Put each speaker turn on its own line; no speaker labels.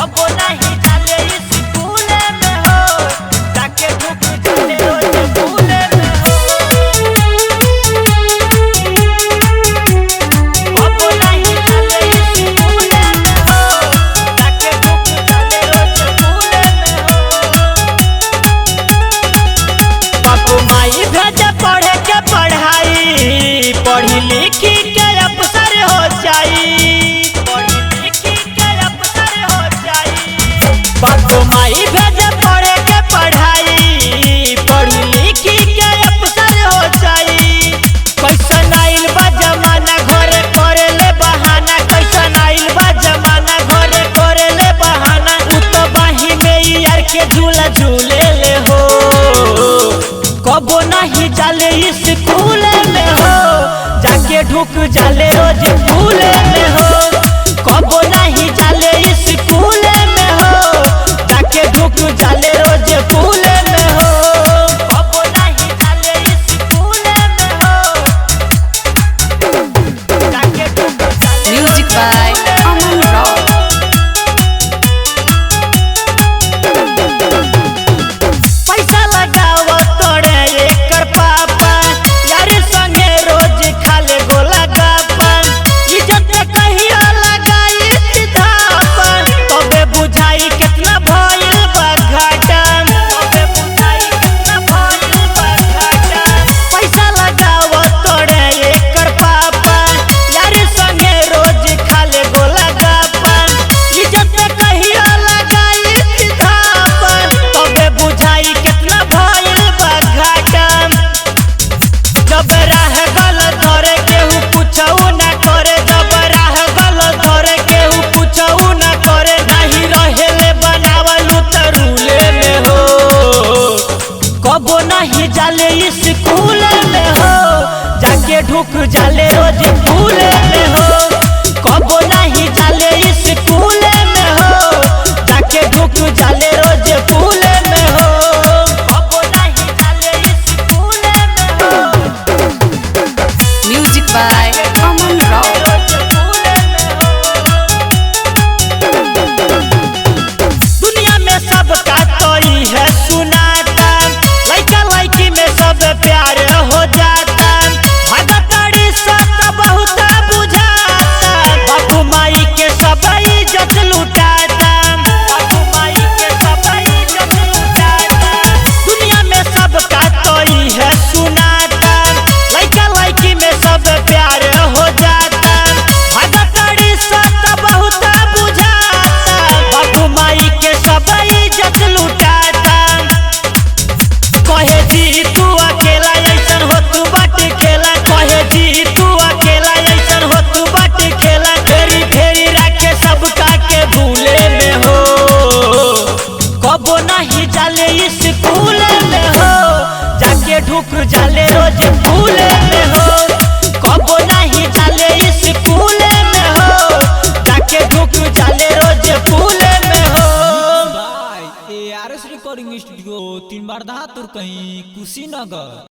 कबो नहीं जाले स्कूल में हो, जाके ढुक जाले रोज स्कूल में हो। कबो नहीं जाले स्कूल में हो, जाके ढुक जाले रोज स्कूल में हो। बापू माई भेजे पढ़े के पढ़ाई, पढ़ी लिखी के अफसर हो जाई, पढ़ी लिखी के अफसर हो जाई। बापू माई भेजे पढ़े के पढ़ाई, पढ़ी लिखी के अफसर हो जाई। कैसन आइल बा जमाना घरे करे ले बहाना, कैसन आइल बा जमाना घरे करे ले बहाना। उ तो बाही में यार के झूला झूले ले हो, कबो नहीं जाले स्कूल में हो, जाके ढुक जाले रोज स्कूल में हो। कबो नहीं जाले स्कूल में हो, जाके ढुक जाले रोज स्कूल में हो। कबो नहीं जाले स्कूल में हो, जाके ढुक जाले
म्यूजिक बाय अमन रॉक।
पैसा लगावो तोड़े एकर पापा, यार संगे रोज खाले गोला गापा। इज्जत कहियो लगाई धापा, तबे बुझाई कितना भइल बा घाटा, तबे बुझाई कितना भइल बा घाटा। पैसा लगावो तोड़े एकर पापा, यार संगे रोज खाले गोला गापा। इज्जत कहियो लगाई धापा, तबे बुझाई कितना भइल बा घाटा। जब राह गलत धरे केहू कुछऊ ना करे, जब राह गलत धरे केहू कुछऊ ना करे। नहीं रहेले बनावलू तरुले में हो, कबो नहीं जाले स्कूल में हो, जाके ढुक जाले रोज स्कूल में हो। कबो नहीं जाले स्कूल में हो, जाके ढुक जाले रोज स्कूल में हो। कबो नहीं जाले स्कूल में हो,
म्यूजिक बाय अमन रॉक।
दुनिया में सबका तोई है सुनाता, लड़का लड़की में सब प्यार हो जाता। भगतड़ी सत बहुत बुझाता, बापू माई के सब इज्जत लुटाता, बापू माई के सब इज्जत लुटाता। दुनिया में सबका तोई है सुनाता, लड़का लड़की में सब प्यार हो जाता। भगतड़ी सत बहुत बुझाता, बापू माई के सब इज्जत लुटाता। कहे जी तू अकेला ऐसन हो तू बट खेला, कहे जी तू अकेला ऐसन हो तू बट खेला। फेरी फेरी रखे सबका के भूले में हो, कबो नहीं जाले स्कूल में हो, जाके ढुक जाले रोज स्कूल में हो। कबो नहीं जाले स्कूल में हो, जाके ढुक जाले रोज स्कूल में हो।
भाई ARS रिकॉर्डिंग स्टूडियो 3 बार कहीं कुशीनगर।